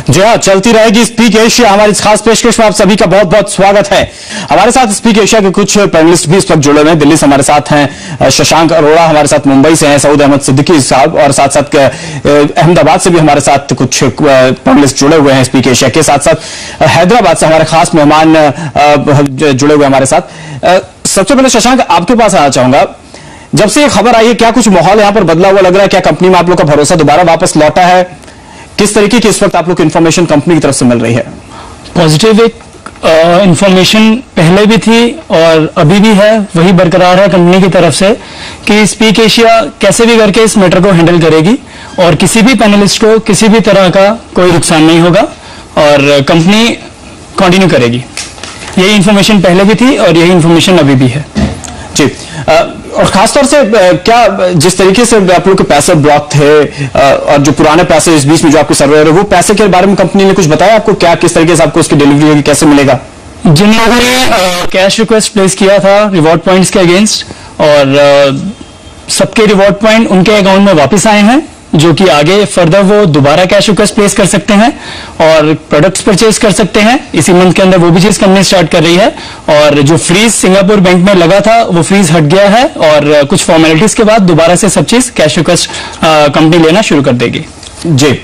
जी हाँ, चलती रहेगी स्पीक एशिया। हमारी इस खास पेशकश में आप सभी का बहुत बहुत स्वागत है। हमारे साथ स्पीक एशिया के कुछ पैनलिस्ट भी इस वक्त जुड़े हुए हैं। दिल्ली से हमारे साथ हैं शशांक अरोड़ा, हमारे साथ मुंबई से हैं सऊद अहमद सिद्दीकी साहब, और साथ साथ अहमदाबाद से भी हमारे साथ कुछ पैनलिस्ट जुड़े हुए हैं स्पीक एशिया के। साथ साथ हैदराबाद से हमारे खास मेहमान जुड़े हुए हमारे साथ। सबसे पहले शशांक, आपके पास आना चाहूंगा। जब से ये खबर आई है, क्या कुछ माहौल यहां पर बदला हुआ लग रहा है? क्या कंपनी में आप लोग का भरोसा दोबारा वापस लौटा है? किस तरीके की इस वक्त आप लोग को इन्फॉर्मेशन कंपनी की तरफ से मिल रही है? पॉजिटिव एक इंफॉर्मेशन पहले भी थी और अभी भी है, वही बरकरार है कंपनी की तरफ से कि स्पीक एशिया कैसे भी करके इस मैटर को हैंडल करेगी और किसी भी पैनलिस्ट को किसी भी तरह का कोई नुकसान नहीं होगा और कंपनी कंटिन्यू करेगी। यही इंफॉर्मेशन पहले भी थी और यही इंफॉर्मेशन अभी भी है जी। और खासतौर से क्या जिस तरीके से आप लोग के पैसे ब्लॉक थे और जो पुराने पैसे इस बीच में जो आपको सर्वे हो रहे, वो पैसे के बारे में कंपनी ने कुछ बताया आपको? क्या किस तरीके से आपको उसकी डिलीवरी होगी, कैसे मिलेगा? जिन लोगों ने कैश रिक्वेस्ट प्लेस किया था रिवॉर्ड पॉइंट्स के अगेंस्ट, और सबके रिवॉर्ड पॉइंट उनके अकाउंट में वापस आए हैं, जो कि आगे फर्दर वो दोबारा कैश रिक्वेस्ट प्लेस कर सकते हैं और प्रोडक्ट्स परचेज कर सकते हैं। इसी मंथ के अंदर वो भी चीज कंपनी स्टार्ट कर रही है और जो फ्रीज सिंगापुर बैंक में लगा था वो फ्रीज हट गया है और कुछ फॉर्मेलिटीज के बाद दोबारा से सब चीज कैश रिक्वेस्ट कंपनी लेना शुरू कर देगी। जी।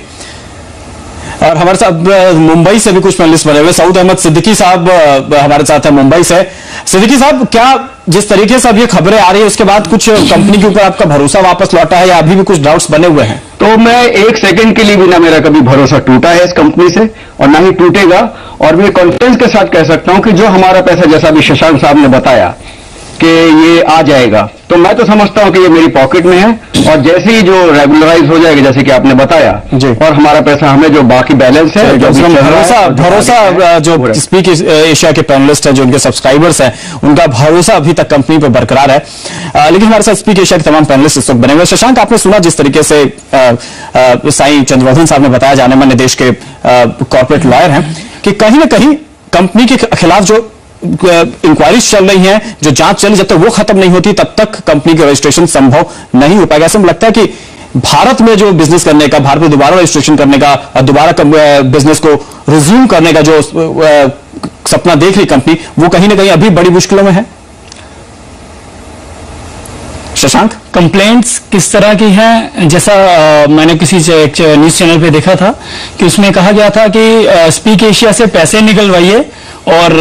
और हमारे साथ मुंबई से भी कुछ पैनलिस्ट बने हुए। सऊद अहमद सिद्दीकी साहब हमारे साथ है मुंबई से। सिद्दीकी साहब, क्या जिस तरीके से अब ये खबरें आ रही है उसके बाद कुछ कंपनी के ऊपर आपका भरोसा वापस लौटा है या अभी भी कुछ डाउट्स बने हुए हैं? तो मैं एक सेकंड के लिए भी ना मेरा कभी भरोसा टूटा है इस कंपनी से और ना ही टूटेगा। और मैं कॉन्फिडेंस के साथ कह सकता हूं कि जो हमारा पैसा, जैसा भी शशांक साहब ने बताया कि ये आ जाएगा, तो मैं तो समझता हूं कि ये मेरी पॉकेट में है और जैसे ही जो रेगुलराइज हो जाएगा, जैसे कि आपने बताया, और हमारा पैसा हमें जो बाकी बैलेंस है, जो भरोसा जो स्पीक एशिया के पैनलिस्ट हैं, जो उनके सब्सक्राइबर्स हैं, उनका भरोसा अभी तक कंपनी पर बरकरार है। लेकिन हमारे साथ स्पीक एशिया के तमाम पैनलिस्ट इस वक्त बने हुए। शशांक, आपने सुना जिस तरीके से साईं चंद्रवर्धन साहब ने बताया, जाने माने देश के कॉर्पोरेट लॉयर हैं, कि कहीं ना कहीं कंपनी के खिलाफ जो इंक्वायरीज चल रही हैं, जो जांच चली, जब तक वो खत्म नहीं होती तब तक कंपनी का रजिस्ट्रेशन संभव नहीं हो पाएगा। ऐसा मुझे लगता है कि भारत में जो बिजनेस करने का, भारत में दोबारा रजिस्ट्रेशन करने का और दोबारा बिजनेस को रिज्यूम करने का जो सपना देख रही कंपनी, वो कहीं ना कहीं अभी बड़ी मुश्किलों में है। शशांक, कंप्लेंट्स किस तरह की हैं? जैसा मैंने किसी न्यूज चैनल पे देखा था कि उसमें कहा गया था कि स्पीक एशिया से पैसे निकलवाइए और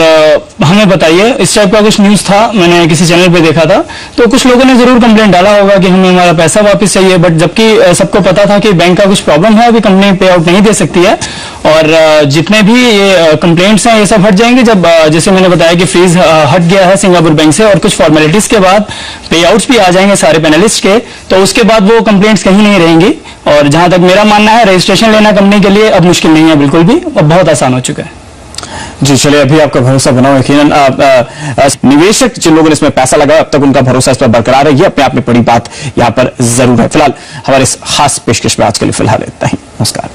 हमें बताइए, इस टाइप का कुछ न्यूज था, मैंने किसी चैनल पे देखा था। तो कुछ लोगों ने जरूर कंप्लेंट डाला होगा कि हमें हमारा पैसा वापस चाहिए, बट जबकि सबको पता था कि बैंक का कुछ प्रॉब्लम है, अभी कंपनी पे आउट नहीं दे सकती है और जितने भी ये कंप्लेंट्स हैं ये सब हट जाएंगे जब, जैसे मैंने बताया कि फ्रीज हट गया है सिंगापुर बैंक से और कुछ फॉर्मेलिटीज के बाद पे आउट्स भी आ जाएंगे सारे पैनलिस्ट के, तो उसके बाद वो कंप्लेंट्स कहीं नहीं रहेंगी। और जहां तक मेरा मानना है, रजिस्ट्रेशन लेना कंपनी के लिए अब मुश्किल नहीं है बिल्कुल भी, और बहुत आसान हो चुका है। जी, चलिए, अभी आपका भरोसा बना हुआ। यकीनन निवेशक जिन लोगों ने इसमें पैसा लगाया, अब तक उनका भरोसा इस पर बरकरार है, ये अपने आप में बड़ी बात यहां पर जरूर है। फिलहाल हमारे इस खास पेशकश में आज के लिए फिलहाल इतना ही। नमस्कार।